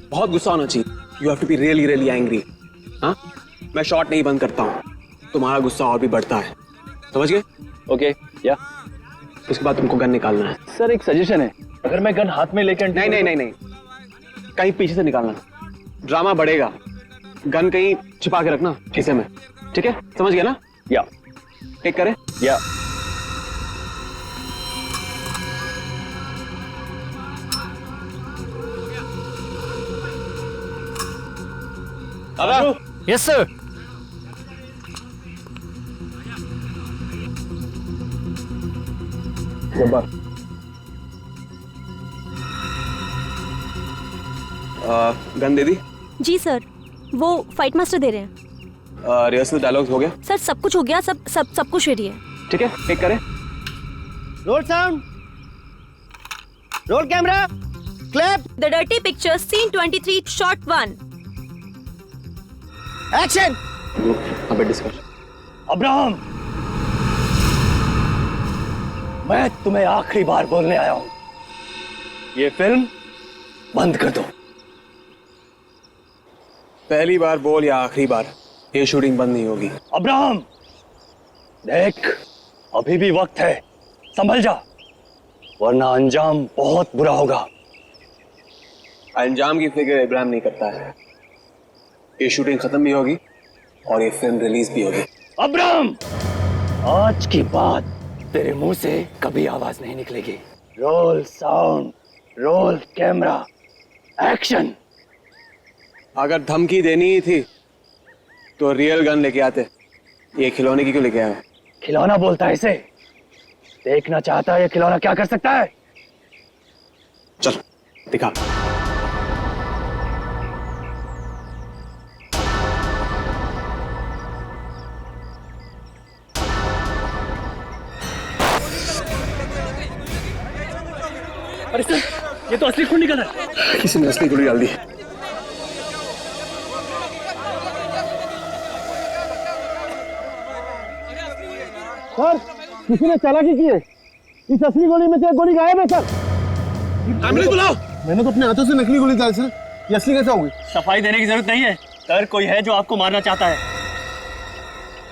बहुत गुस्सा होना चाहिए। You have to be really really angry. हाँ, मैं शॉट नहीं बंद करता हूँ, तुम्हारा गुस्सा और भी बढ़ता है, समझ गए? ओके या उसके बाद तुमको गन निकालना है। सर एक सजेशन है, अगर मैं गन हाथ में लेकर नहीं नहीं नहीं नहीं, कहीं पीछे से निकालना, ड्रामा बढ़ेगा। गन कहीं छिपा के रखना खीसे में, ठीक है? समझ गया ना? या टेक करे या यस सर। गन दे दी? जी सर, वो फाइट मास्टर दे रहे हैं। रिहर्सल डायलॉग्स हो गया? सर सब कुछ हो गया, सब कुछ रेडी है। ठीक है, टेक करे। Roll sound, roll camera, clap, the dirty picture scene 23 shot 1। Action. अबे डिस्कस। अब्राहम, मैं तुम्हें आखिरी बार बोलने आया हूं, ये फिल्म बंद कर दो। पहली बार बोल या आखिरी बार, ये शूटिंग बंद नहीं होगी। अब्राहम देख, अभी भी वक्त है, संभल जा, वरना अंजाम बहुत बुरा होगा। अंजाम की फिक्र इब्राहिम नहीं करता है। ये शूटिंग खत्म भी होगी और ये फिल्म रिलीज भी होगी। अब्राहम, आज के बाद तेरे मुंह से कभी आवाज नहीं निकलेगी। Role sound, roll camera, action. अगर धमकी देनी ही थी तो रियल गन लेके आते, ये खिलौने की क्यों लेके आए? खिलौना बोलता है इसे? देखना चाहता है ये खिलौना क्या कर सकता है? चल दिखा। अरे सर, ये तो असली खून निकल रहा है। किसी ने असली गोली डाल दी। सर, किसी ने चालाकी की है। इस असली गोली में से एक गोली गायब है सर। एम्बुलेंस बुलाओ। मैंने तो अपने हाथों से नकली गोली डाली सर, ये असली कैसे होगी? सफाई देने की जरूरत नहीं है सर, कोई है जो आपको मारना चाहता है।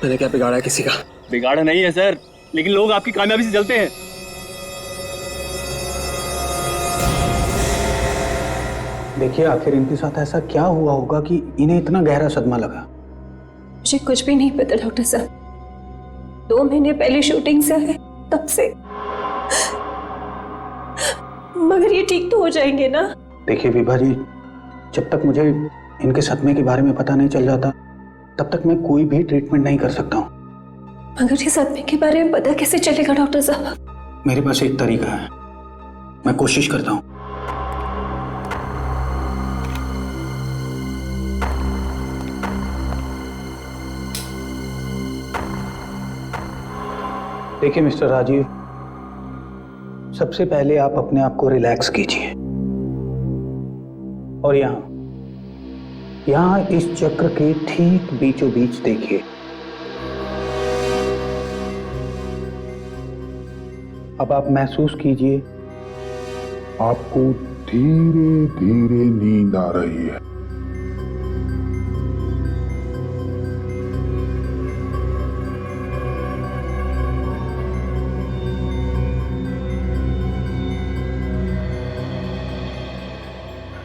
मैंने क्या बिगाड़ा है किसी का? बिगाड़ा नहीं है सर, लेकिन लोग आपकी कामयाबी से जलते हैं। देखिए, आखिर इनके साथ ऐसा क्या हुआ होगा कि इन्हें इतना गहरा सदमा लगा? मुझे कुछ भी नहीं पता डॉक्टर साहब, 2 महीने पहले शूटिंग से आए तब से। मगर ये ठीक तो हो जाएंगे ना? देखिए विभा जी, जब तक मुझे इनके सदमे के बारे में पता नहीं चल जाता तब तक मैं कोई भी ट्रीटमेंट नहीं कर सकता हूँ। मगर ये सदमे के बारे में पता कैसे चलेगा डॉक्टर साहब? मेरे पास एक तरीका है, मैं कोशिश करता हूँ। देखिए मिस्टर राजीव, सबसे पहले आप अपने आप को रिलैक्स कीजिए और यहां इस चक्र के ठीक बीचों बीच देखिए। अब आप महसूस कीजिए आपको धीरे धीरे नींद आ रही है।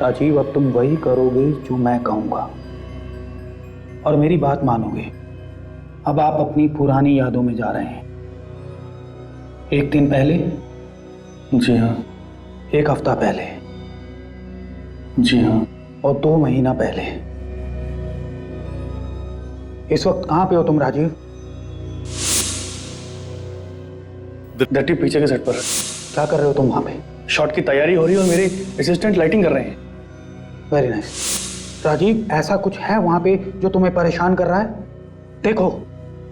राजीव, अब तुम वही करोगे जो मैं कहूंगा और मेरी बात मानोगे। अब आप अपनी पुरानी यादों में जा रहे हैं। 1 दिन पहले? जी हाँ। 1 हफ्ता पहले? जी हाँ। और 2 महीना पहले? इस वक्त कहां पे हो तुम राजीव? डर्टी पीछे के सेट पर। क्या कर रहे हो तुम वहां पे? शॉट की तैयारी हो रही है और मेरे असिस्टेंट लाइटिंग कर रहे हैं। Very nice. राजीव, ऐसा कुछ है वहां पे जो तुम्हें परेशान कर रहा है? देखो,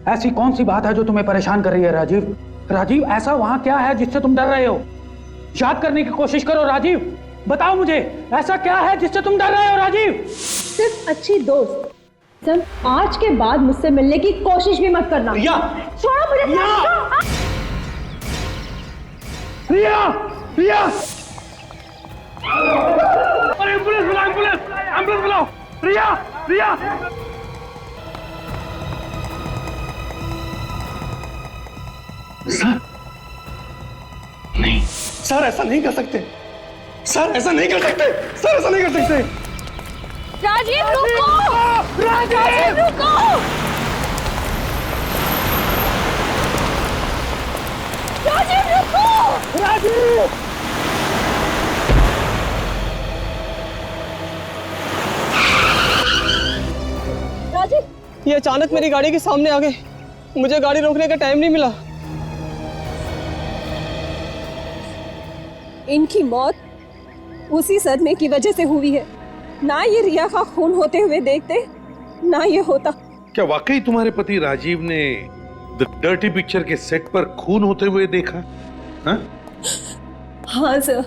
ऐसी कौन सी बात है जो तुम्हें परेशान कर रही है राजीव? राजीव, ऐसा वहां क्या है जिससे तुम डर रहे हो? याद करने की कोशिश करो राजीव, बताओ मुझे, ऐसा क्या है जिससे तुम डर रहे हो राजीव? सिर्फ अच्छी दोस्त। सर, आज के बाद मुझसे मिलने की कोशिश भी मत करना। रिया! छोड़ो मुझे। रिया! रिया! अरे पुलिस बुलाओ, पुलिस! एम्बुलेंस बुलाओ। रिया, रिया। सर नहीं, सर ऐसा नहीं कर सकते, सर ऐसा नहीं कर सकते, सर ऐसा नहीं कर सकते। राजीव रुको, राजीव रुको। राजीव रुको, राजीव। ये अचानक मेरी गाड़ी के सामने आ गए, मुझे गाड़ी रोकने का टाइम नहीं मिला। इनकी मौत उसी सदमे की वजह से हुई है। ना ये रिया का खून होते हुए देखते, ना ये होता। क्या वाकई तुम्हारे पति राजीव ने द डर्टी पिक्चर के सेट पर खून होते हुए देखा? हाँ? हाँ सर,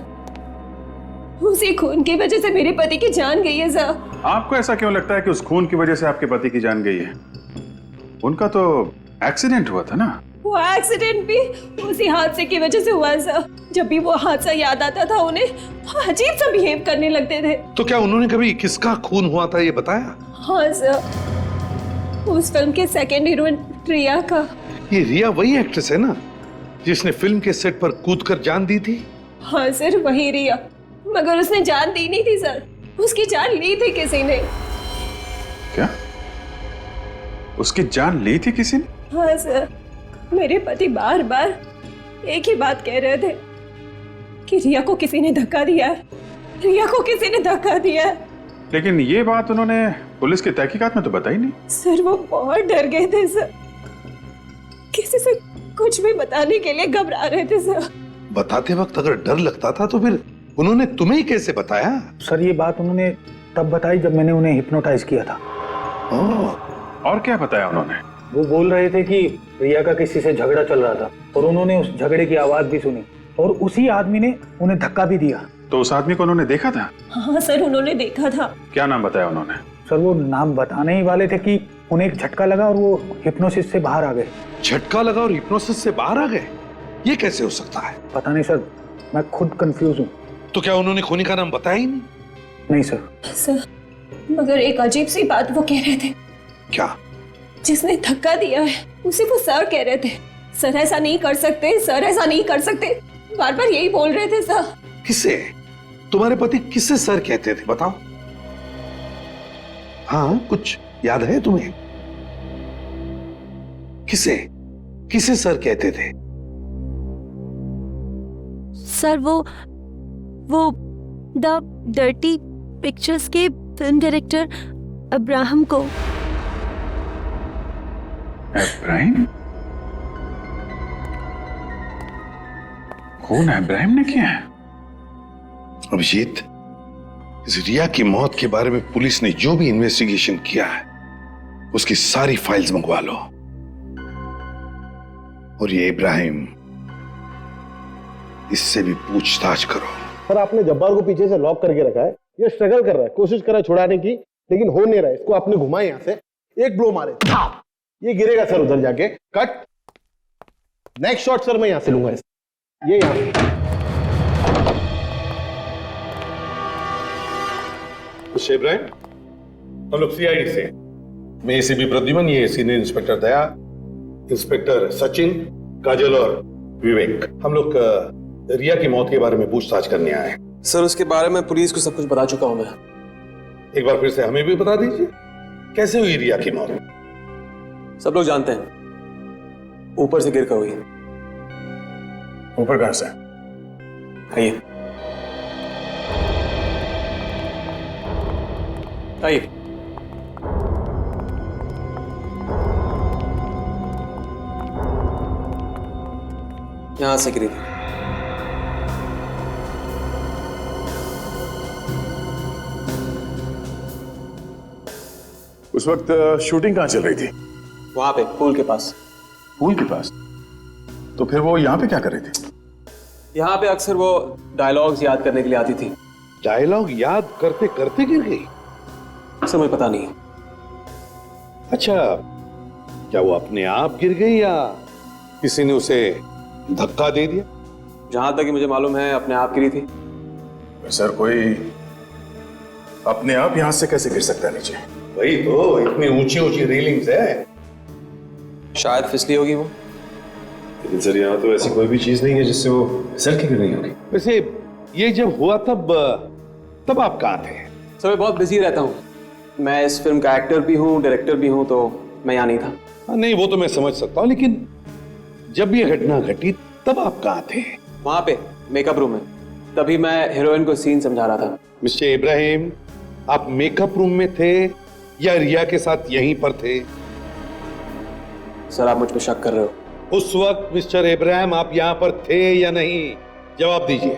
उसी खून की वजह से मेरे पति की जान गई है सर। आपको ऐसा क्यों लगता है कि उस खून की वजह से आपके पति की जान गई है? उनका तो एक्सीडेंट हुआ था ना। वो एक्सीडेंट भी उसी हादसे की वजह से हुआ है सर। जब भी वो हादसा याद आता था उन्हें अजीब सा बिहेव करने लगते थे। तो क्या उन्होंने कभी किसका खून हुआ था ये बताया? हाँ सर, उस फिल्म के सेकंड हीरोइन रिया का। ये रिया वही एक्ट्रेस है ना जिसने फिल्म के सेट पर कूदकर जान दी थी? हाँ सर, वही रिया, मगर उसने जान दी नहीं थी सर, उसकी जान ली थी किसी ने। क्या? उसकी जान ली थी किसी ने? हाँ सर, मेरे पति बार बार एक ही बात कह रहे थे कि रिया को किसी ने धक्का दिया है, रिया को किसी ने धक्का दिया है। लेकिन ये बात उन्होंने पुलिस की तहकीकात में तो बताई नहीं। सर वो बहुत डर गए थे सर, किसी से कुछ भी बताने के लिए घबरा रहे थे सर। बताते वक्त अगर डर लगता था तो फिर उन्होंने तुम्हें ही कैसे बताया? सर ये बात उन्होंने तब बताई जब मैंने उन्हें हिप्नोटाइज किया था। और क्या बताया उन्होंने? वो बोल रहे थे कि रिया का किसी से झगड़ा चल रहा था और उन्होंने उस झगड़े की आवाज भी सुनी और उसी आदमी ने उन्हें धक्का भी दिया। तो उस आदमी को उन्होंने देखा था? हाँ सर, उन्होंने देखा था। क्या नाम बताया उन्होंने? सर वो नाम बताने ही वाले थे कि उन्हें एक झटका लगा और वो हिप्नोसिस से बाहर आ गए। झटका लगा और हिप्नोसिस से बाहर आ गए? ये कैसे हो सकता है? पता नहीं सर, मैं खुद कंफ्यूज हूँ। तो क्या उन्होंने खूनी का नाम बताया ही नहीं? नहीं सर। सर मगर एक अजीब सी बात वो कह रहे थे। क्या? जिसने धक्का दिया है उसे वो सर कह रहे थे। सर ऐसा नहीं कर सकते, सर ऐसा नहीं कर सकते, बार बार यही बोल रहे थे सर। किसे? तुम्हारे पति किसे सर कहते थे बताओ? हाँ कुछ याद है तुम्हें? किसे किसे सर कहते थे? सर वो द डर्टी पिक्चर्स के फिल्म डायरेक्टर अब्राहम को। इब्राहिम? खून इब्राहिम ने किया है? अभिजीत, इस रिया की मौत के बारे में पुलिस ने जो भी इन्वेस्टिगेशन किया है उसकी सारी फाइल्स मंगवा लो। और ये इब्राहिम, इससे भी पूछताछ करो। सर आपने जब्बार को पीछे से लॉक करके रखा है, ये स्ट्रगल कर रहा है, कोशिश कर रहा है छुड़ाने की, लेकिन हो नहीं रहा है। इसको आपने घुमाए यहां से, एक ब्लो मारे, ये गिरेगा सर उधर जाके। कट। नेक्स्ट शॉट सर मैं यहां से लूंगा इसे, ये यहां से। इब्राहिम, हम लोग सीआईडी से, मैं एसीपी प्रद्युमन, ये सीनियर इंस्पेक्टर दया, इंस्पेक्टर सचिन, काजल और विवेक, हम लोग रिया की मौत के बारे में पूछताछ करने आए हैं। सर उसके बारे में पुलिस को सब कुछ बता चुका हूं मैं। एक बार फिर से हमें भी बता दीजिए, कैसे हुई रिया की मौत? सब लोग जानते हैं, ऊपर से गिर कर हुई। ऊपर कहां से? आइए आइए। यहां से गिरी। उस वक्त शूटिंग कहां चल रही थी? वहां पे पूल के पास। पूल के पास? तो फिर वो यहां पे क्या कर रही थी? यहाँ पे अक्सर वो डायलॉग्स याद करने के लिए आती थी। डायलॉग याद करते करते गिर गई? अक्सर मुझे पता नहीं। अच्छा, क्या वो अपने आप गिर गई या किसी ने उसे धक्का दे दिया? जहां तक कि मुझे मालूम है अपने आप गिरी थी। सर कोई अपने आप यहां से कैसे गिर सकता है नीचे? वही तो, इतनी ऊंची ऊंची रेलिंग्स है। शायद फिसली होगी वो। लेकिन सर यहाँ तो ऐसी कोई भी चीज नहीं है जिससे वो फिसल के गिर रही होगी। वैसे ये जब हुआ तब आप कहाँ थे? सर मैं बहुत बिजी रहता हूँ। मैं इस फिल्म का एक्टर भी हूँ, डायरेक्टर भी हूँ, तो मैं यहाँ नहीं था। नहीं, वो तो मैं समझ सकता हूँ, लेकिन जब ये घटना घटी तब आप कहाँ थे? वहां पे मेकअप रूम में। तभी मैं हीरोइन को सीन समझा रहा था। मिस्टर इब्राहिम, आप मेकअप रूम में थे या रिया के साथ यहीं पर थे? सर आप मुझ पर शक कर रहे हो? उस वक्त मिस्टर इब्राहिम आप यहां पर थे या नहीं? जवाब दीजिए।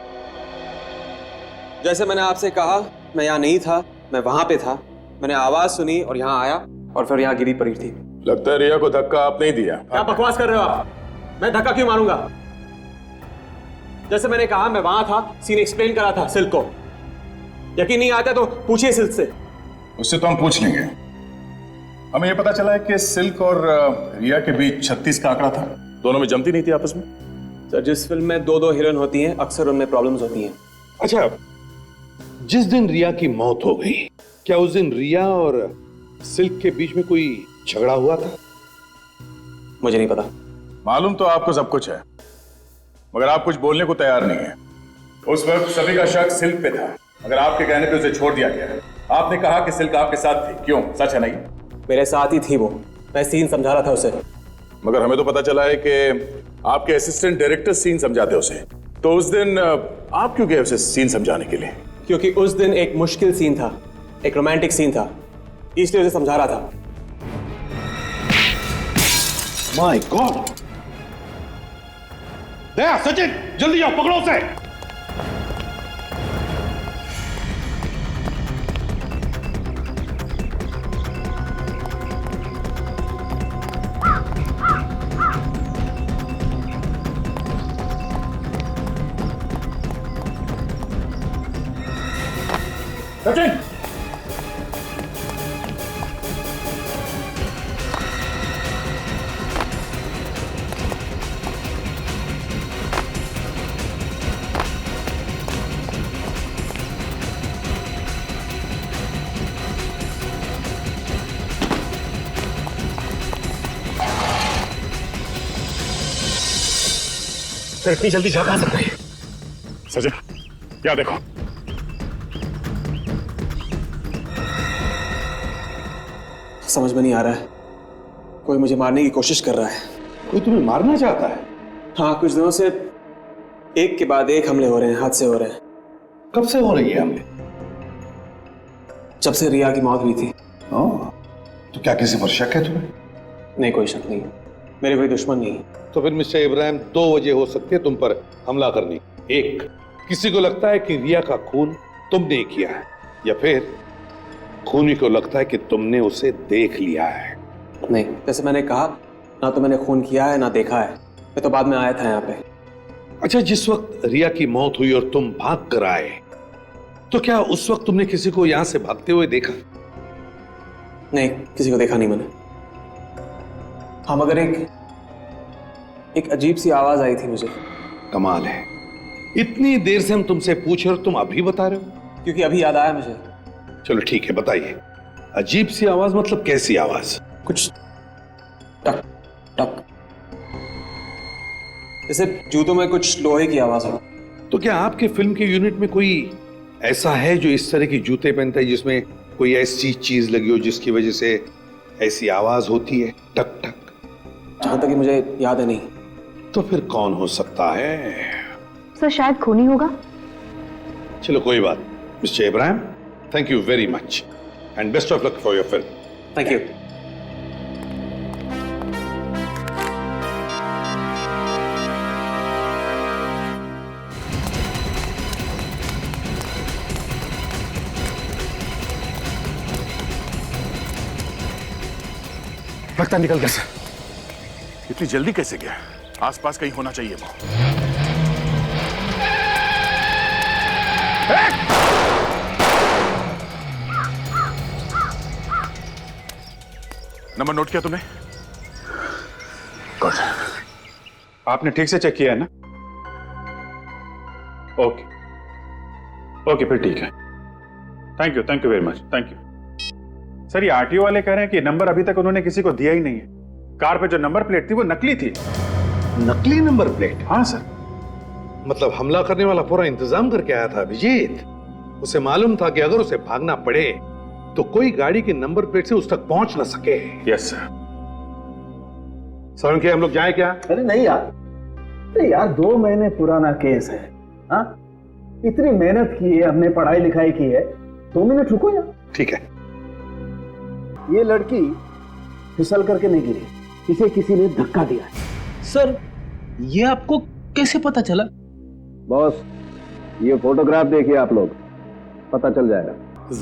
जैसे मैंने आपसे कहा, मैं यहाँ नहीं था, मैं वहां पे था। मैंने आवाज सुनी और यहाँ आया और फिर यहाँ गिरी पड़ी थी। लगता है रिया को धक्का आप नहीं दिया। क्या बकवास कर रहे हो आप? मैं धक्का क्यों मारूंगा? जैसे मैंने कहा, मैं वहां था, सीन एक्सप्लेन करा था सिल्क को। यकीन नहीं आता तो पूछिए सिल्क से। उससे तो हम पूछ लेंगे। हमें यह पता चला है कि सिल्क और रिया के बीच 36 का आंकड़ा था। दोनों में जमती नहीं थी आपस में। सर जिस फिल्म में दो हीरोइन होती हैं, अक्सर उनमें प्रॉब्लम्स होती हैं। अच्छा, जिस दिन रिया की मौत हो गई, क्या उस दिन रिया और सिल्क के बीच में कोई झगड़ा हुआ था? मुझे नहीं पता। मालूम तो आपको सब कुछ है, मगर आप कुछ बोलने को तैयार नहीं है। उस वक्त सभी का शक सिल्क पे था, मगर आपके कहने पे उसे छोड़ दिया गया। आपने कहा कि सिल्क आपके साथ थी, क्यों? सच है नहीं? मेरे साथ ही थी वो, मैं सीन समझा रहा था उसे। मगर हमें तो पता चला है कि आपके असिस्टेंट डायरेक्टर सीन समझाते उसे। तो उस दिन आप क्यों गए उसे सीन समझाने के लिए? क्योंकि उस दिन एक मुश्किल सीन था, एक रोमांटिक सीन था, इसलिए उसे समझा रहा था। My God! दया, सचिन, जल्दी आओ, पकड़ो उसे। सचिन! सर इतनी जल्दी जा कहां सकते हैं? सचिन, क्या देखो? समझ में नहीं आ रहा है। कोई मुझे मारने की कोशिश कर रहा है। कोई तुम्हें मारना चाहता है? हाँ, कुछ दिनों से एक के बाद एक हमले हो रहे हैं, हादसे हो रहे हैं। कब से हो रही है हमले? जब से रिया की मौत हुई थी। तो क्या किसी पर शक है तुम्हें? नहीं, कोई शक नहीं, मेरे कोई दुश्मन नहीं। तो फिर मिस्टर इब्राहिम, 2 वजह हो सकती है तुम पर हमला करनी। एक, किसी को लगता है कि रिया का खून तुमने किया है, या फिर खूनी को लगता है कि तुमने उसे देख लिया है। नहीं, जैसे मैंने कहा, ना तो मैंने खून किया है ना देखा है। मैं तो बाद में आया था यहाँ पे। अच्छा, जिस वक्त रिया की मौत हुई और तुम भाग कर आए, तो क्या उस वक्त तुमने किसी को यहां से भागते हुए देखा? नहीं, किसी को देखा नहीं मैंने। हाँ, मगर एक अजीब सी आवाज आई थी मुझे। कमाल है, इतनी देर से हम तुमसे पूछ रहे हो, तुम अभी बता रहे हो? क्योंकि अभी याद आया मुझे। चलो ठीक है, बताइए। अजीब सी आवाज मतलब कैसी आवाज? कुछ टक टक, जैसे जूतों में कुछ लोहे की आवाज हो। तो क्या आपके फिल्म के यूनिट में कोई ऐसा है जो इस तरह की जूते पहनता है, जिसमें कोई ऐसी चीज लगी हो जिसकी वजह से ऐसी आवाज होती है, टक टक? जहां तक कि मुझे याद है, नहीं। तो फिर कौन हो सकता है? सर शायद खूनी होगा। चलो कोई बात। Mister Ibrahim, thank you very much and best of luck for your film. Thank you. लगता निकल गया सर। इतनी जल्दी कैसे गया? आसपास कहीं होना चाहिए वो। नंबर नोट किया तुमने? गुड। आपने ठीक से चेक किया है ना? ओके ओके, फिर ठीक है। Thank you very much, thank you. Sir ये आरटीओ वाले कह रहे हैं कि नंबर अभी तक उन्होंने किसी को दिया ही नहीं है। कार पे जो नंबर प्लेट थी वो नकली थी। नकली नंबर प्लेट? हाँ सर। मतलब हमला करने वाला पूरा इंतजाम करके आया था अभिजीत। उसे मालूम था कि अगर उसे भागना पड़े तो कोई गाड़ी के नंबर प्लेट से उस तक पहुंच ना सके। Yes sir. सर हम लोग जाए क्या? अरे नहीं यार, अरे यार 2 महीने पुराना केस है। हाँ, इतनी मेहनत की है, हमने पढ़ाई लिखाई की है, 2 मिनट रुको यार। ठीक है। ये लड़की फिसल करके नहीं गिरी, इसे किसी ने धक्का दिया है। सर ये आपको कैसे पता चला? बॉस, ये फोटोग्राफ देखिए आप लोग, पता चल जाएगा।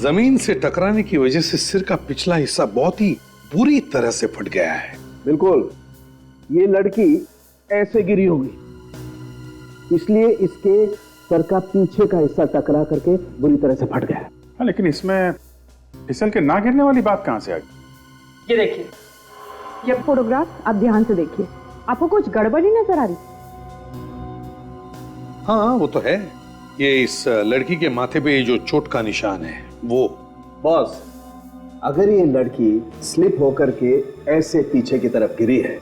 जमीन से टकराने की वजह से सिर का पिछला हिस्सा बहुत ही बुरी तरह से फट गया है। बिल्कुल, ये लड़की ऐसे गिरी होगी, इसलिए इसके सर का पीछे का हिस्सा टकरा करके बुरी तरह से फट गया है। हाँ, लेकिन इसमें फिसल के ना गिरने वाली बात कहां से आ गई? ये देखिए, ये फोटोग्राफ आप ध्यान से देखिए, आपको कुछ गड़बड़ी नजर आ रही? हाँ वो तो है। ये इस लड़की के माथे पे जो चोट का निशान है वो। बॉस, अगर ये लड़की स्लिप होकर के ऐसे पीछे की तरफ गिरी है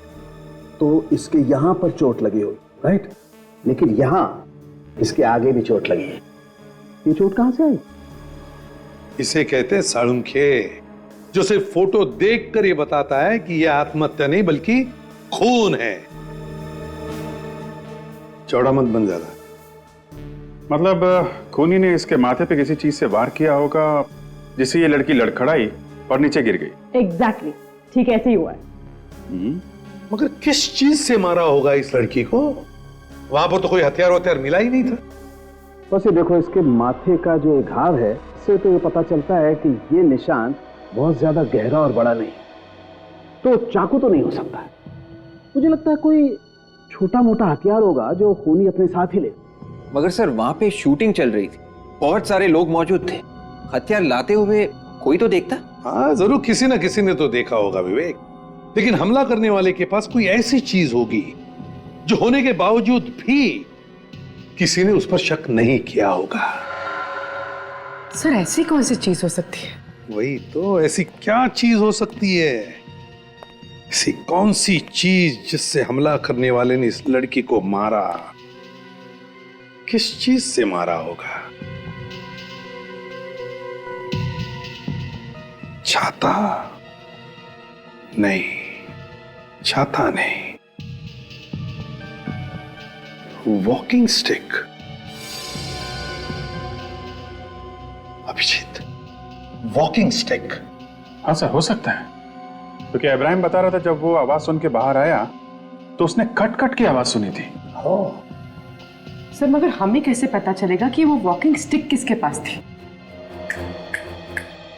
तो इसके यहां पर चोट लगी होगी, राइट? लेकिन यहां इसके आगे भी चोट लगी है। ये चोट कहां से आई? इसे कहते हैं साळुंखे, जो सिर्फ फोटो देखकर ये बताता है कि यह आत्महत्या नहीं बल्कि खून है। चौड़ा मत बन ज्यादा। मतलब खूनी ने इसके माथे पे किसी चीज से वार किया होगा जिससे ये लड़की लड़खड़ाई और नीचे गिर गई। एग्जैक्टली, ठीक ऐसे ही हुआ है। मगर किस चीज से मारा होगा इस लड़की को? वहां पर तो कोई हथियार मिला ही नहीं था। बस ये देखो, इसके माथे का जो घाव है, इससे तो ये पता चलता है कि ये निशान बहुत ज्यादा गहरा और बड़ा नहीं, तो चाकू तो नहीं हो सकता है। मुझे लगता है कोई छोटा मोटा हथियार होगा जो खूनी अपने साथ ही ले। मगर सर वहां पे शूटिंग चल रही थी, बहुत सारे लोग मौजूद थे, हथियार लाते हुए कोई तो देखता। हाँ जरूर किसी ना किसी ने तो देखा होगा विवेक, लेकिन हमला करने वाले के पास कोई ऐसी चीज होगी जो होने के बावजूद भी किसी ने उस पर शक नहीं किया होगा। सर ऐसी कौन सी चीज हो सकती है? वही तो, ऐसी क्या चीज हो सकती है? ऐसी कौन सी चीज जिससे हमला करने वाले ने इस लड़की को मारा? किस चीज से मारा होगा? छाता नहीं, छाता नहीं, walking stick. Abhijeet, walking stick. हाँ सर, हो सकता है, क्योंकि इब्राहिम बता रहा था जब वो आवाज सुन के बाहर आया तो उसने कट कट की आवाज सुनी थी। सर मगर हमें कैसे पता चलेगा कि वो वॉकिंग स्टिक किसके पास थी?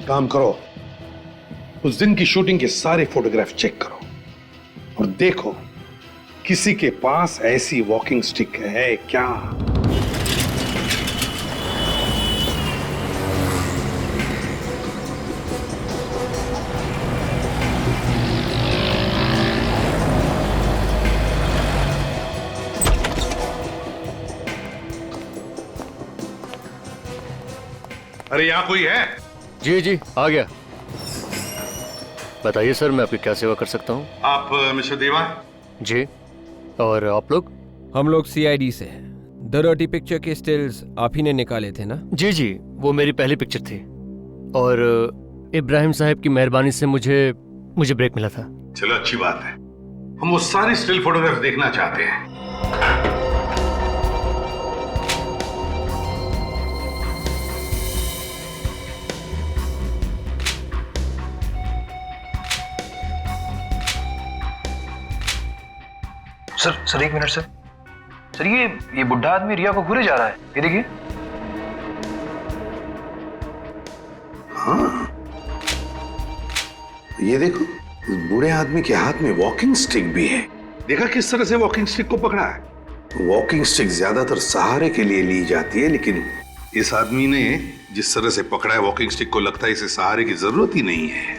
काम करो, उस दिन की शूटिंग के सारे फोटोग्राफ चेक करो और देखो किसी के पास ऐसी वॉकिंग स्टिक है क्या। अरे यहां कोई है? जी आ गया। बताइए सर, मैं आपकी क्या सेवा कर सकता हूँ? आप मिस्टर देवा? जी, और आप लोग? हम लोग सीआईडी से हैं। द डर्टी पिक्चर के स्टिल्स आप ही ने निकाले थे ना? जी, वो मेरी पहली पिक्चर थी और इब्राहिम साहब की मेहरबानी से मुझे ब्रेक मिला था। चलो अच्छी बात है, हम वो सारे स्टिल फोटोग्राफ देखना चाहते हैं। सर 1 मिनट सर, ये बुढ़ा आदमी रिया को घूरे जा रहा है, ये देखिए। हाँ, ये देखो, इस बूढ़े आदमी के हाथ में वॉकिंग स्टिक भी है। देखा किस तरह से वॉकिंग स्टिक को पकड़ा है? वॉकिंग स्टिक ज्यादातर सहारे के लिए ली जाती है, लेकिन इस आदमी ने जिस तरह से पकड़ा है वॉकिंग स्टिक को, लगता है इसे सहारे की जरूरत ही नहीं है।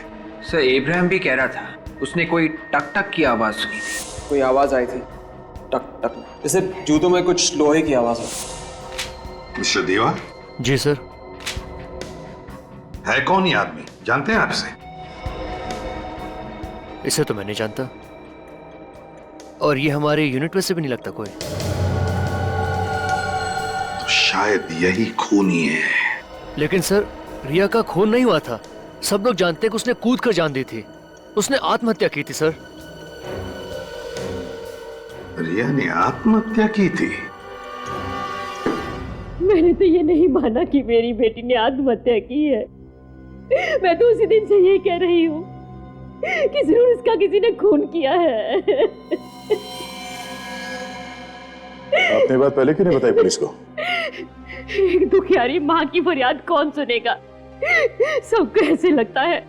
सर इब्राहिम भी कह रहा था, उसने कोई टक टक की आवाज सुनी थी। कोई आवाज आई थी, टक टक, जैसे जूतों में कुछ लोहे की आवाज हो। मिस्टर देवा? जी सर। है कौन ये आदमी, जानते हैं आपसे? इसे तो मैं नहीं जानता, और ये हमारे यूनिट में से भी नहीं लगता कोई। तो शायद यही खूनी है। लेकिन सर, रिया का खून नहीं हुआ था। सब लोग जानते हैं कि उसने कूद कर जान दी थी। उसने आत्महत्या की थी सर। रिया ने आत्महत्या की थी? मैंने तो ये नहीं माना कि मेरी बेटी ने आत्महत्या की है। मैं तो उसी दिन से ये कह रही हूँ कि जरूर इसका किसी ने खून किया है। आपने बात पहले क्यों नहीं बताई पुलिस को? एक दुखियारी माँ की फरियाद कौन सुनेगा? सबको ऐसे लगता है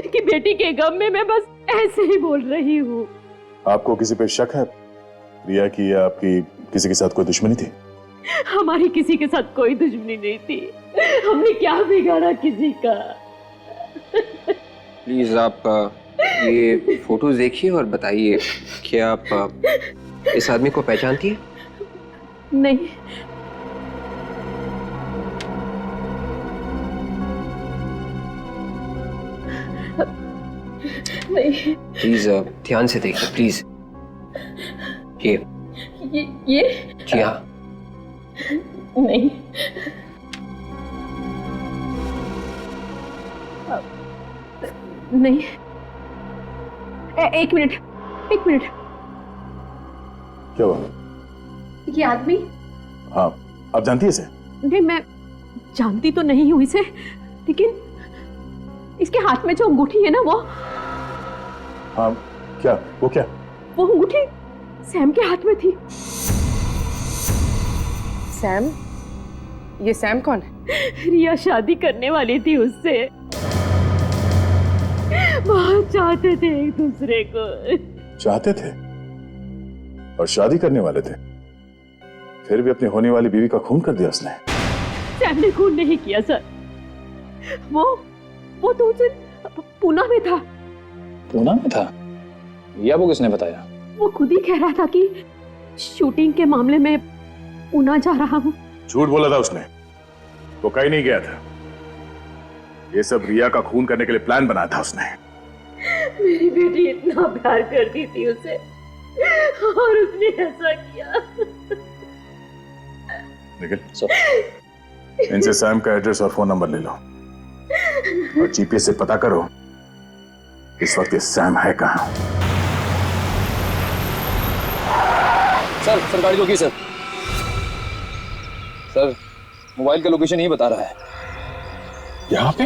कि बेटी के गम में मैं बस ऐसे ही बोल रही हूँ। आपको किसी पे शक है? रिया की या आपकी किसी के साथ कोई दुश्मनी थी? हमारी किसी के साथ कोई दुश्मनी नहीं थी। हमने क्या बिगाड़ा किसी का? प्लीज आप ये फोटोज देखिए और बताइए कि आप इस आदमी को पहचानती है? नहीं। नहीं। प्लीज ध्यान से देखिए प्लीज। ये जी हाँ। नहीं। नहीं। एक मिनट। क्या हुआ? ये आदमी? हाँ, आप जानती है इसे? नहीं, मैं जानती तो नहीं हूँ इसे, लेकिन इसके हाथ में जो अंगूठी है ना वो। हाँ, क्या? वो क्या? वो अंगूठी सैम के हाथ में थी। सैम? ये सैम कौन है? रिया शादी करने वाली थी उससे। बहुत चाहते थे एक दूसरे को। चाहते थे और शादी करने वाले थे, फिर भी अपनी होने वाली बीवी का खून कर दिया उसने। सैम ने खून नहीं किया सर। वो तो उस दिन पूना में था। पूना में था? या वो किसने बताया? वो खुद ही कह रहा था कि शूटिंग के मामले में पूना जा रहा हूँ। झूठ बोला था उसने, वो कहीं नहीं गया था। ये सब रिया का खून करने के लिए प्लान बनाया था उसने। मेरी बेटी इतना प्यार करती थी उसे, और उसने ऐसा किया। निखिल, इनसे सैम का एड्रेस और फोन नंबर ले लो और जीपीएस से पता करो इस वक्त ये सैम है कहां। सर, सरकारी चौकी सर। सर, मोबाइल का लोकेशन ही बता रहा है। यहाँ पे?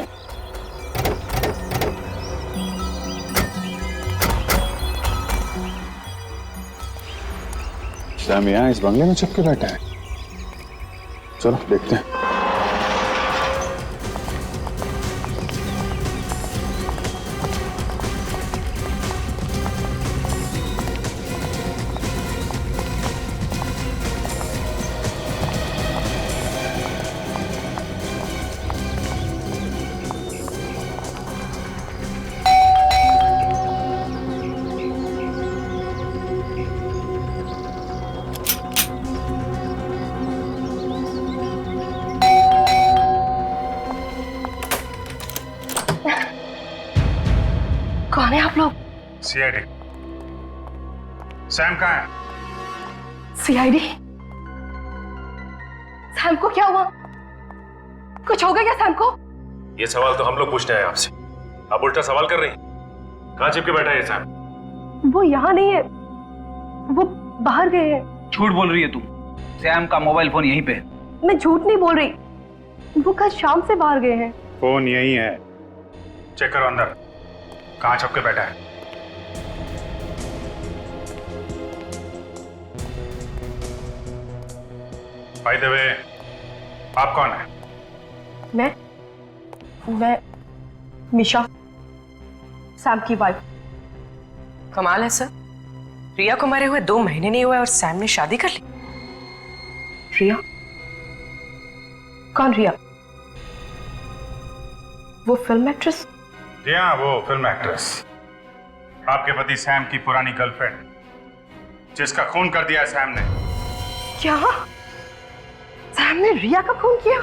सैम यहाँ इस बंगले में छुप के बैठा है। चलो देखते हैं। कौन है आप लोग? सीआईडी। सैम कहाँ है? सीआईडी? सैम को क्या हुआ? कुछ हो गया क्या सैम को? ये सवाल तो हम लोग पूछते हैं आपसे, आप उल्टा सवाल कर रही हैं। कहाँ चिपके बैठा है ये सैम? वो यहाँ नहीं है, वो बाहर गए हैं। झूठ बोल रही है तुम। सैम का मोबाइल फोन यहीं पे। मैं झूठ नहीं बोल रही, वो कल शाम से बाहर गए हैं। फोन यही है, चेक करो अंदर कहाँ छुप के बैठा है। बाय द वे, आप कौन है? मैं मिशा, सैम की वाइफ। कमाल है सर, रिया को मरे हुए 2 महीने नहीं हुए और सैम ने शादी कर ली। रिया? कौन रिया? वो फिल्म एक्ट्रेस? जी हाँ, वो फिल्म एक्ट्रेस, आपके पति सैम की पुरानी गर्लफ्रेंड, जिसका खून कर दिया सैम ने। क्या? सैम ने रिया का खून किया?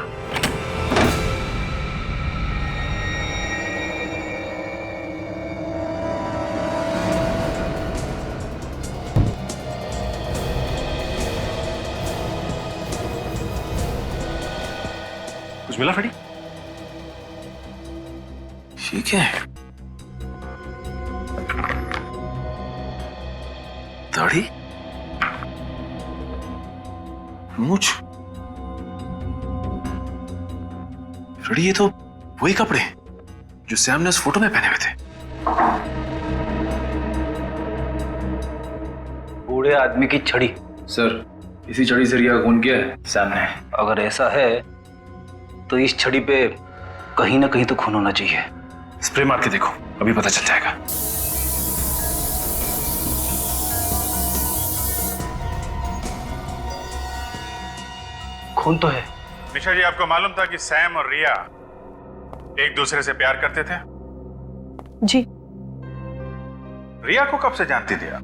कुछ मिला फ्रेडी? ठीक है। दाढ़ी, मूछ, फ्रेडी ये तो वही कपड़े जो सैम ने उस फोटो में पहने हुए थे। बूढ़े आदमी की छड़ी। सर, इसी छड़ी से रिया का खून किया है सैम ने। अगर ऐसा है तो इस छड़ी पे कहीं ना कहीं तो खून होना चाहिए। स्प्रे मार के देखो, अभी पता चल जाएगा। खून तो है। निशा जी, आपको मालूम था कि सैम और रिया एक दूसरे से प्यार करते थे? जी। रिया को कब से जानती थी आप?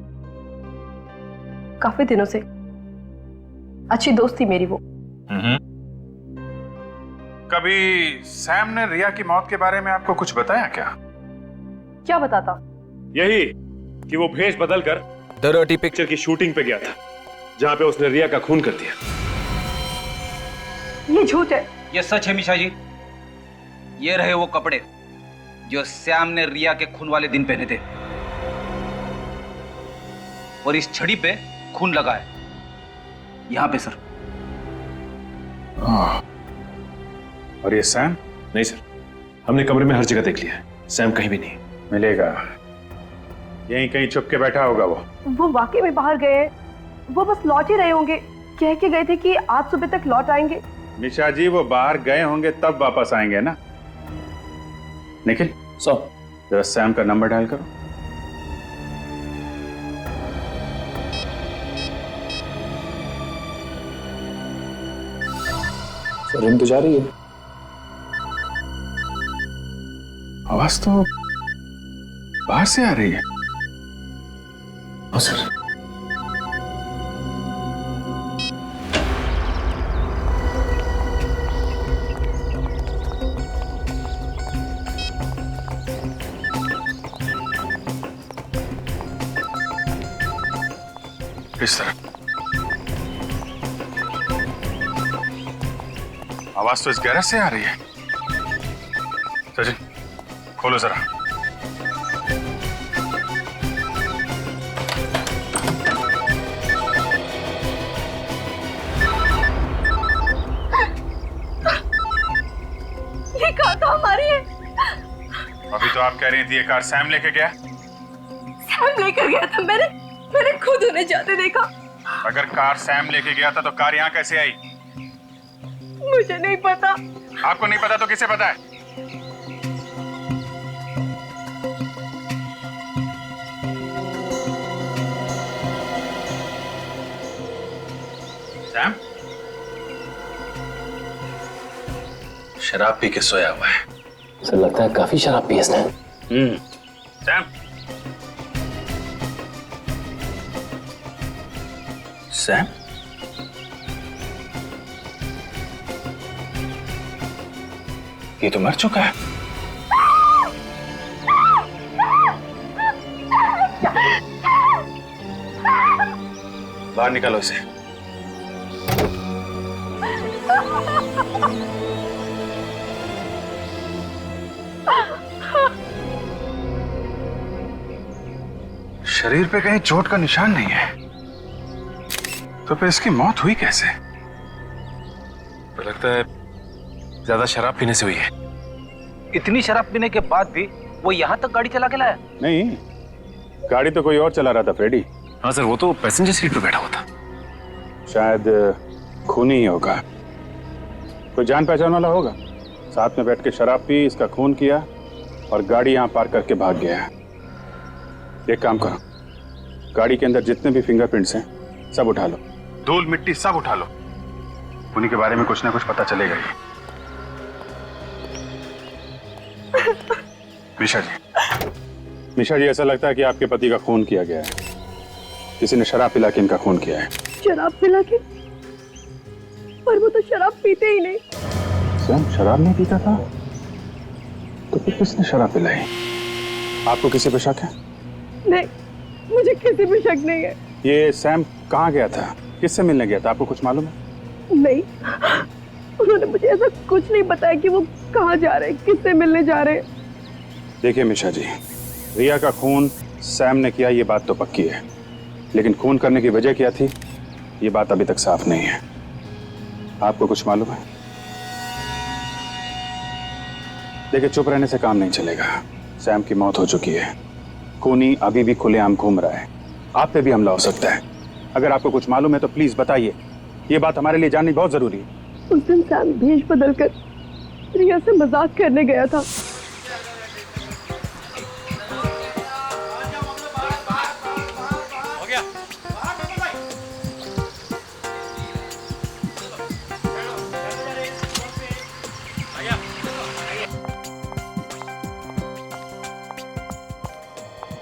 काफी दिनों से। अच्छी दोस्त थी मेरी वो। कभी सैम ने रिया की मौत के बारे में आपको कुछ बताया क्या? क्या बताता? यही कि वो भेष बदलकर द डर्टी पिक्चर की शूटिंग पे गया था, जहां पे उसने रिया का खून कर दिया। ये झूठ है। ये सच है मिशा जी। ये रहे वो कपड़े जो श्याम ने रिया के खून वाले दिन पहने थे, और इस छड़ी पे खून लगा है, यहां पे सर। और ये सैम? नहीं सर, हमने कमरे में हर जगह देख लिया है, सैम कहीं भी नहीं मिलेगा। यहीं कहीं छुप के बैठा होगा वो वाकई में बाहर गए हैं। वो बस लौट ही रहे होंगे। कह के गए थे कि आज सुबह तक लौट आएंगे। निशा जी, वो बाहर गए होंगे तब वापस आएंगे ना। निखिल, जरा सैम का नंबर डायल करो। रिंग तो जा रही है। आवाज तो बाहर से आ रही है। सर, इस तरह आवाज तो इस गैरेज से आ रही है। सचिन, खोलो जरा। ये कार तो हमारी है। अभी तो आप कह रही थी ये कार सैम लेके गया। सैम लेकर गया था। मैंने खुद उन्हें जाते देखा। अगर कार सैम लेके गया था तो कार यहाँ कैसे आई? मुझे नहीं पता। आपको नहीं पता तो किसे पता है? सैम शराब पी के सोया हुआ है। सर, लगता है काफी शराब पी इसने। सैम, सैम, ये तो मर चुका है। बाहर निकालो इसे। शरीर पे कहीं चोट का निशान नहीं है, तो फिर इसकी मौत हुई कैसे? तो लगता है ज्यादा शराब पीने से हुई है। इतनी शराब पीने के बाद भी वो यहाँ तक गाड़ी चला के लाया? नहीं, गाड़ी तो कोई और चला रहा था फ्रेडी। हाँ सर, वो तो पैसेंजर सीट पे बैठा हुआ था। शायद खूनी ही होगा, कोई जान पहचान वाला होगा। साथ में बैठ के शराब पी, इसका खून किया और गाड़ी यहाँ पार्क करके भाग गया है। एक काम करो, गाड़ी के अंदर जितने भी फिंगरप्रिंट्स हैं सब उठा लो, धूल मिट्टी सब उठा लो। उन्हीं के बारे में कुछ ना कुछ पता चलेगा ही। मिशा जी, ऐसा लगता है कि आपके पति का खून किया गया है। किसी ने शराब पिला के इनका खून किया है। शराब पिला के? पर वो तो शराब पीते ही नहीं। सैम शराब नहीं पीता था, तो फिर किसने शराब पिलाई? आपको किसी पे शक है? नहीं, मुझे किसी पे शक नहीं है। ये सैम कहाँ गया था, किससे मिलने गया था, आपको कुछ मालूम है? नहीं, उन्होंने मुझे ऐसा कुछ नहीं बताया कि वो कहाँ जा रहे हैं, किससे मिलने जा रहे हैं। देखिए मिशा जी, रिया का खून सैम ने किया ये बात तो पक्की है, लेकिन खून करने की वजह क्या थी ये बात अभी तक साफ नहीं है। आपको कुछ मालूम है? देखिए, चुप रहने से काम नहीं चलेगा। सैम की मौत हो चुकी है, खूनी अभी भी खुलेआम घूम रहा है, आप पे भी हमला हो सकता है। अगर आपको कुछ मालूम है तो प्लीज बताइए, ये बात हमारे लिए जाननी बहुत जरूरी है। उस दिन सैम भेष बदलकर रिया से मजाक करने गया था।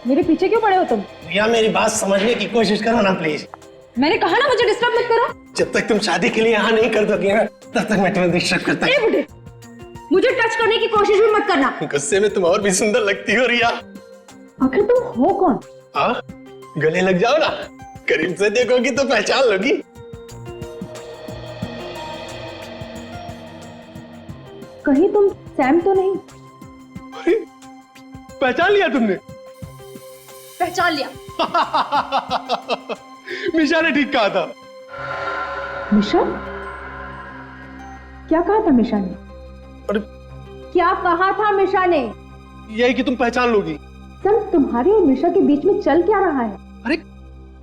मेरे पीछे क्यों पड़े हो तुम? रिया, मेरी बात समझने की कोशिश करो ना प्लीज। मैंने कहा ना मुझे डिस्टर्ब मत करो। जब तक तुम शादी के लिए यहाँ नहीं कर दोगे ना, तब तक मैं तुम्हें डिस्टर्ब करता ए बुढ़े, मुझे टच करने की कोशिश भी मत करना। गुस्से में तुम और भी सुंदर लगती हो रिया। आखिर तुम हो कौन? हाँ, गले लग जाओ ना, करीब से देखोगी तो पहचान लोगी। कहीं तुम सैम तो नहीं? पहचान लिया तुमने? पहचान लिया। मिशा ने ठीक कहा था। मिशा? क्या कहा था मिशा ने? क्या कहा था मिशा ने? यही कि तुम पहचान लोगी। सर, तुम्हारे और मिशा के बीच में चल क्या रहा है? अरे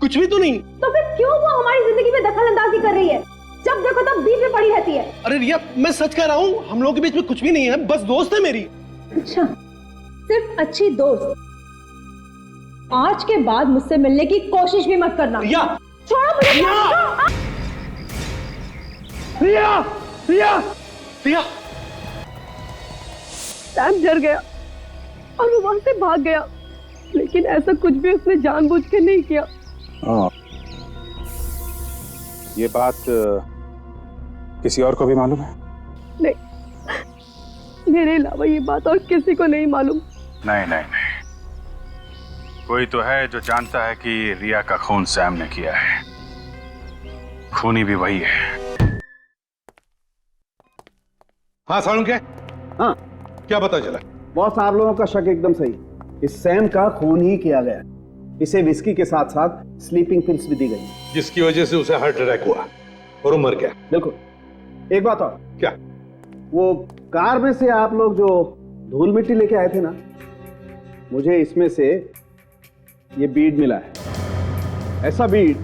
कुछ भी तो नहीं। तो फिर क्यों वो हमारी जिंदगी में दखल अंदाजी कर रही है? जब देखो तब बीच में पड़ी रहती है। अरे रिया, मैं सच कह रहा हूँ, हम लोगों के बीच में कुछ भी नहीं है, बस दोस्त है मेरी। अच्छा, सिर्फ अच्छी दोस्त। आज के बाद मुझसे मिलने की कोशिश भी मत करना। रिया! छोड़ो मुझे। रिया! रिया! रिया! सैम डर गया और वो वहां से भाग गया, लेकिन ऐसा कुछ भी उसने जानबूझ के नहीं किया। ये बात किसी और को भी मालूम है? नहीं, मेरे अलावा ये बात और किसी को नहीं मालूम। नहीं नहीं नहीं, कोई तो है जो जानता है कि रिया का खून सैम ने किया है। खूनी भी वही है। हाँ सालुंके, हाँ क्या पता चला? बॉस, आप लोगों का शक एकदम सही। इस सैम का खून ही किया गया। इसे विस्की के साथ साथ स्लीपिंग पिल्स भी दी गई, जिसकी वजह से उसे हार्ट अटैक हुआ और वो मर गया। बिल्कुल। एक बात और। क्या? वो कार में से आप लोग जो धूल मिट्टी लेके आए थे ना, मुझे इसमें से ये बीड मिला है। ऐसा बीड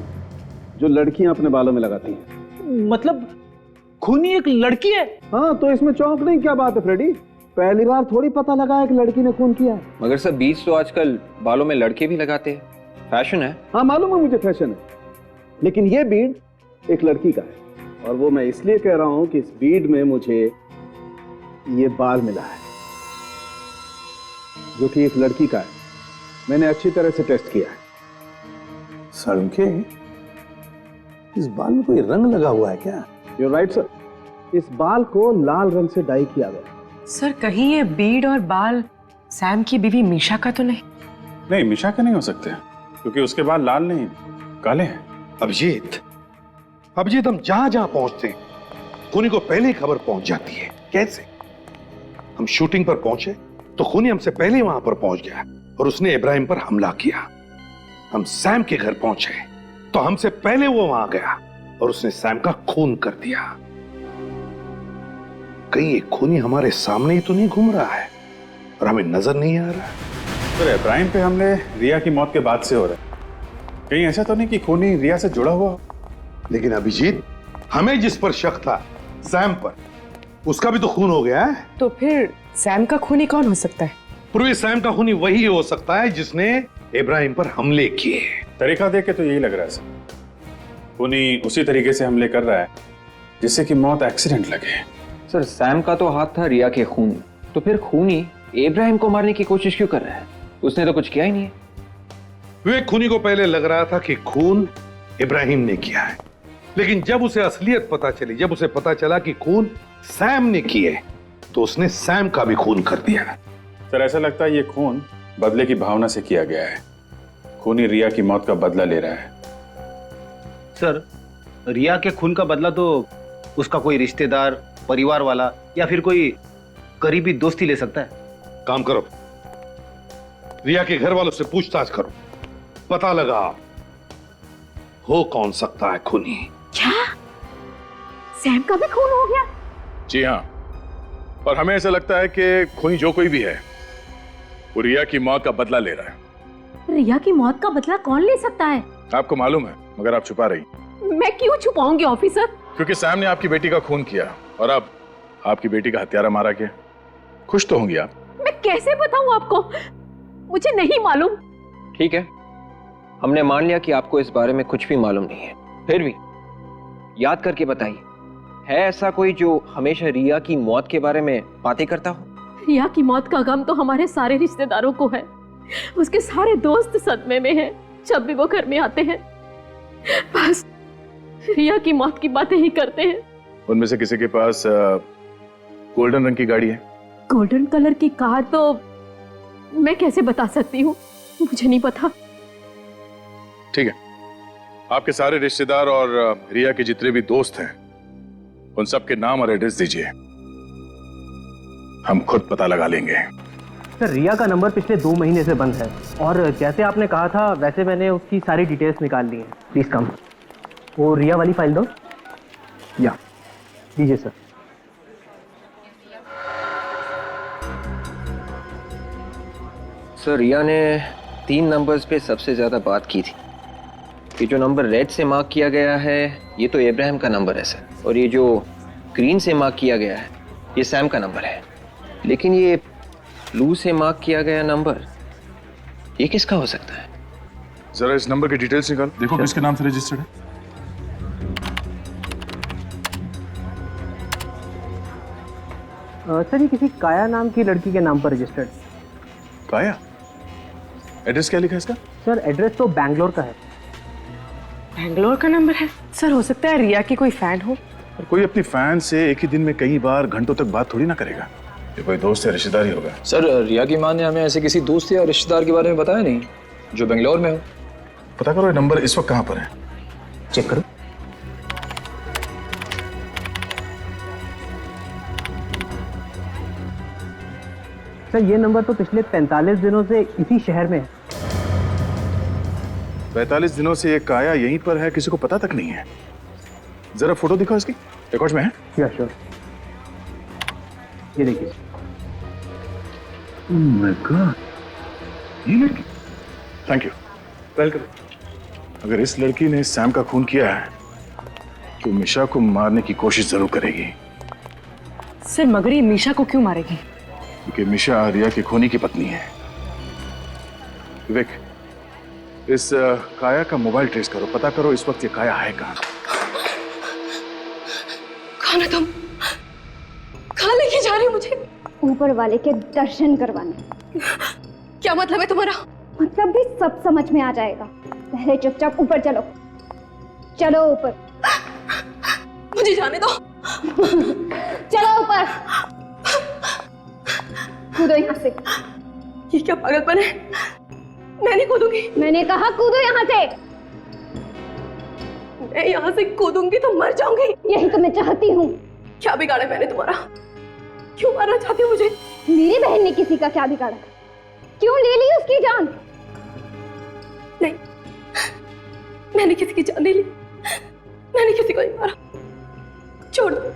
जो लड़कियां अपने बालों में लगाती हैं। मतलब खूनी एक लड़की है? हाँ, तो इसमें चौंकने की क्या बात है फ्रेडी? पहली बार थोड़ी पता लगा है कि लड़की ने खून किया है। मगर सर, बीज तो आजकल बालों में लड़के भी लगाते हैं, फैशन है। हाँ मालूम है मुझे, फैशन है, लेकिन ये बीड एक लड़की का है। और वो मैं इसलिए कह रहा हूं कि इस बीड में मुझे ये बाल मिला है जो कि एक लड़की का है। मैंने अच्छी तरह से टेस्ट किया है। सालुंके, इस बाल में कोई रंग लगा हुआ है क्या? You're right, sir. इस बाल को लाल रंग से डाई किया गया। सर, कहीं ये बीड और बाल सैम की बीवी मीशा का तो नहीं? नहीं, मीशा के नहीं हो सकते, क्योंकि उसके बाल लाल नहीं, काले हैं। अभिजीत, हम जहां जहां पहुंचते हैं, खूनी को पहले ही खबर पहुंच जाती है। कैसे? हम शूटिंग पर पहुंचे तो खूनी हमसे पहले वहां पर पहुंच गया और उसने इब्राहिम पर हमला किया। हम सैम के घर पहुंचे तो हमसे पहले वो वहां गया और उसने सैम का खून कर दिया। कहीं ये खूनी हमारे सामने ही तो नहीं घूम रहा है और हमें नजर नहीं आ रहा है? तो इब्राहिम पे हमले रिया की मौत के बाद से हो रहे, कहीं ऐसा तो नहीं कि खूनी रिया से जुड़ा हुआ? लेकिन अभिजीत, हमें जिस पर शक था, सैम पर, उसका भी तो खून हो गया है। तो फिर सैम का खूनी कौन हो सकता है? पूर्वी सैम का खूनी वही हो सकता है जिसने इब्राहिम पर हमले किए। तरीका देख के तो यही लग रहा है सर, खूनी उसी तरीके से हमले कर रहा है जिससे कि मौत एक्सीडेंट लगे। सर, सैम का तो हाथ था रिया के खून में, तो फिर खूनी इब्राहिम को मारने की कोशिश क्यों कर रहा है? उसने तो कुछ किया ही नहीं है। विवेक, खूनी को पहले लग रहा था कि खून इब्राहिम ने किया है, लेकिन जब उसे असलियत पता चली, जब उसे पता चला कि खून सैम ने किए, तो उसने सैम का भी खून कर दिया। सर, ऐसा लगता है ये खून बदले की भावना से किया गया है। खूनी रिया की मौत का बदला ले रहा है। सर, रिया के खून का बदला तो उसका कोई रिश्तेदार, परिवार वाला या फिर कोई करीबी दोस्त ही ले सकता है। काम करो, रिया के घर वालों से पूछताछ करो, पता लगा हो कौन सकता है खूनी। क्या सैम का भी खून हो गया? जी हाँ, और हमें ऐसा लगता है कि खूनी जो कोई भी है वो रिया की मौत का बदला ले रहा है। रिया की मौत का बदला कौन ले सकता है? आपको मालूम है, मगर आप छुपा रही। मैं क्यों छुपाऊंगी ऑफिसर? क्योंकि सैम ने आपकी बेटी का खून किया और अब आपकी बेटी का हत्यारा मारा गया। खुश तो होंगी आप। मैं कैसे बताऊं आपको, मुझे नहीं मालूम। ठीक है, हमने मान लिया कि आपको इस बारे में कुछ भी मालूम नहीं है। फिर भी याद करके बताइए, है ऐसा कोई जो हमेशा रिया की मौत के बारे में बातें करता हो? रिया की मौत का गम तो हमारे सारे रिश्तेदारों को है। उसके सारे दोस्त सदमे में हैं। जब भी वो घर में आते हैं बस रिया की मौत की बातें ही करते हैं। उनमें से किसी के पास गोल्डन रंग की गाड़ी है? गोल्डन कलर की कार तो मैं कैसे बता सकती हूँ, मुझे नहीं पता। ठीक है, आपके सारे रिश्तेदार और रिया के जितने भी दोस्त हैं उन सबके नाम और एड्रेस दीजिए, हम खुद पता लगा लेंगे। सर, रिया का नंबर पिछले 2 महीने से बंद है और जैसे आपने कहा था वैसे मैंने उसकी सारी डिटेल्स निकाल ली हैं। Please come. वो रिया वाली फाइल दो। या दीजिए सर। सर, रिया ने 3 नंबर्स पे सबसे ज्यादा बात की थी। ये जो नंबर रेड से मार्क किया गया है ये तो इब्राहिम का नंबर है सर, और ये जो ग्रीन से मार्क किया गया है ये सैम का नंबर है। लेकिन ये ब्लू से मार्क किया गया नंबर ये किसका हो सकता है? जरा इस नंबर की डिटेल्स निकाल, देखो किसके नाम से रजिस्टर्ड है। सर, ये किसी काया नाम की लड़की के नाम पर रजिस्टर्ड। काया? एड्रेस क्या लिखा है इसका? सर, एड्रेस तो बैंगलोर का है। बैंगलोर का नंबर है? सर, हो सकता है रिया की कोई फैन हो। और कोई अपनी फैन से एक ही दिन में कई बार घंटों तक बात थोड़ी ना करेगा। ये कोई दोस्त या रिश्तेदार ही होगा। सर, रिया की मां ने हमें ऐसे किसी दोस्त या रिश्तेदार के बारे में बताया नहीं जो बेंगलोर में हो। पता करो ये नंबर इस वक्त कहां पर है। चेक करो। सर, ये नंबर तो पिछले 45 दिनों से इसी शहर में है। 45 दिनों से ये काया यहीं पर है, किसी को पता तक नहीं है। जरा फोटो दिखाओ इसकी, रिकॉर्ड में है? या श्योर, ये देखिए। ओह माय गॉड, ये लड़की। Thank you, welcome. अगर इस लड़की ने सैम का खून किया है तो मिशा को मारने की कोशिश जरूर करेगी। सर, मगर ये मिशा को क्यों मारेगी? क्योंकि मिशा रिया की खूनी की पत्नी है। विवेक, इस काया का मोबाइल ट्रेस करो, पता करो इस वक्त ये काया है कहाँ। कौन है तुम? कहाँ लेके जा रही हो मुझे? ऊपर वाले के दर्शन करवाने। क्या मतलब है तुम्हारा? मतलब भी सब समझ में आ जाएगा। पहले चुपचाप ऊपर चलो। चलो ऊपर। मुझे जाने दो। चलो ऊपर। कूदो यहाँ से। ये क्या पागलपन है? मैं नहीं कूदूंगी। मैंने कहा कूदो यहाँ से। मैं यहाँ से कूदूंगी तो मर जाऊंगी। यही तो मैं चाहती हूँ। क्या बिगाड़ा मैंने तुम्हारा? क्यों मारना चाहती हो मुझे? मेरी बहन ने किसी का क्या बिगाड़ा? क्यों ले ली उसकी जान? नहीं, मैंने किसी की जान नहीं ली। मैंने किसी को नहीं मारा। छोड़ दो।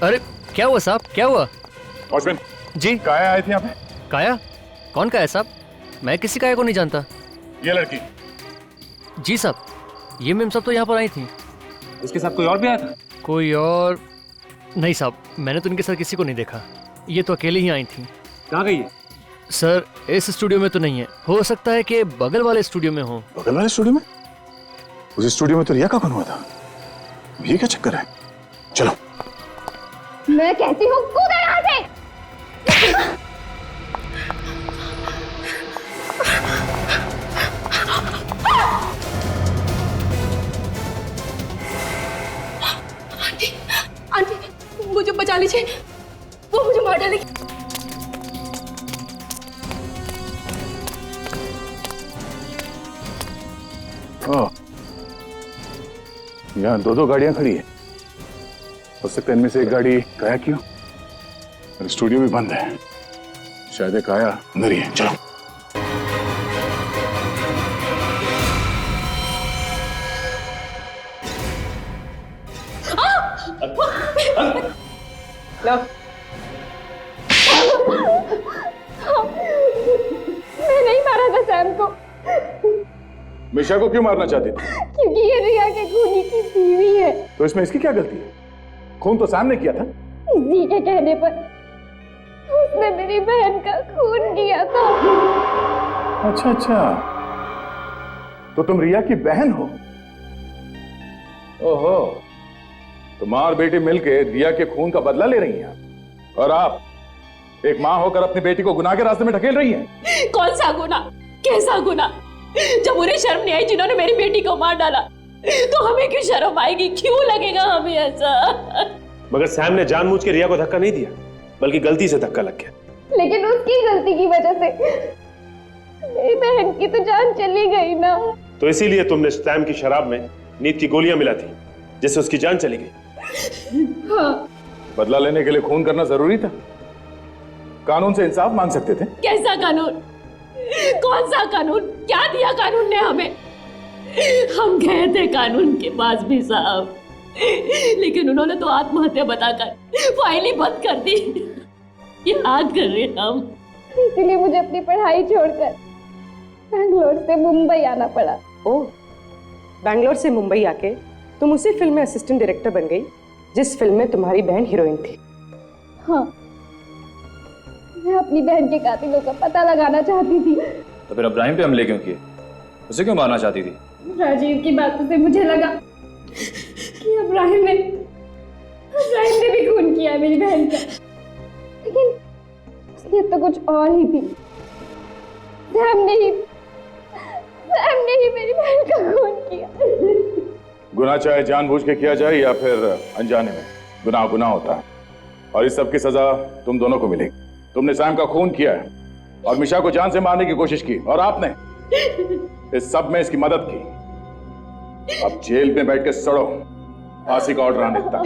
अरे क्या हुआ साहब, क्या हुआ? वॉचमैन जी, काया आई थी यहाँ पे। काया? कौन काया साहब? मैं किसी काया को नहीं जानता। ये लड़की। जी साहब, ये मैम सब तो यहाँ पर आई थी। इसके साथ कोई और भी आया था? कोई और नहीं साहब, मैंने तो इनके साथ किसी को नहीं देखा। ये तो अकेले ही आई थी। कहाँ गई है? सर, इस स्टूडियो में तो नहीं है, हो सकता है कि बगल वाले स्टूडियो में हो। बगल वाले स्टूडियो में? उस स्टूडियो में तो रिया का खून हुआ था। ये क्या चक्कर है? चलो। मैं कहती हूँ कूदो यहाँ से। आंटी, आंटी, मुझे बचा लीजिए। वो मुझे मार डालेगी। ओह, यहाँ दो दो गाड़ियां खड़ी है। हो सकता है इनमें से एक गाड़ी गाया क्यों? और स्टूडियो भी बंद है, शायद एक आया अंदर ही है। चलो। मैं नहीं मारा था सैम को। मिशा को क्यों मारना चाहती थी? क्योंकि ये रिया के खूनी की बीवी है। तो इसमें इसकी क्या गलती है? खून तो सैम ने किया था। जी के कहने पर उसने मेरी बहन का खून किया था। अच्छा अच्छा, तो तुम रिया की बहन हो? ओहो, तो माँ और बेटी मिलके रिया के खून का बदला ले रही हैं। और आप एक माँ होकर अपनी बेटी को गुनाह के रास्ते में ढकेल रही हैं। कौन सा गुनाह, कैसा गुनाह? जब उन्हें शर्म नहीं आई जिन्होंने मेरी बेटी को मार डाला, तो हमें क्यों शर्म आएगी? क्यों लगेगा हमें ऐसा? मगर सैम ने जानबूझ के रिया को धक्का नहीं दिया, बल्कि गलती से धक्का लग गया। लेकिन उसकी गलती की वजह से मेरी बहन की तो जान चली गई ना। तो इसीलिए तुमने सैम की शराब में नींद की गोलियां मिला थी, जिससे उसकी जान चली गई। हाँ। बदला लेने के लिए खून करना जरूरी था? कानून से इंसाफ मांग सकते थे। कैसा कानून? कौन सा कानून? क्या दिया कानून ने हमें? हम गए थे कानून के पास भी साहब, लेकिन उन्होंने तो आत्महत्या बताकर फाइल ही बंद कर दी। क्या कर रहे हम? इसीलिए मुझे अपनी पढ़ाई छोड़कर बैंगलोर से मुंबई आना पड़ा। ओह, बैंगलोर से मुंबई आके तुम उसी फिल्म में असिस्टेंट डायरेक्टर बन गई जिस फिल्म में तुम्हारी बहन हीरोइन थी। हाँ, मैं अपनी बहन के कातिलों का पता लगाना चाहती थी। तो फिर इब्राहिम पे हमले क्यों किए? उसे क्यों मारना चाहती थी? राजीव की बातों से मुझे लगा कि इब्राहिम ने भी खून किया मेरी बहन का, लेकिन उसकी तो कुछ और ही थी। सैम ने ही मेरी बहन का खून किया। गुनाह चाहे जानबूझ के किया जाए या फिर अनजाने में, गुनाह गुनाह होता है, और इस सब की सजा तुम दोनों को मिलेगी। तुमने सैम का खून किया है और मिशा को जान से मारने की कोशिश की, और आपने इस सब में इसकी मदद की। अब जेल में बैठ के सड़ो, फांसी का ऑर्डर आने तक।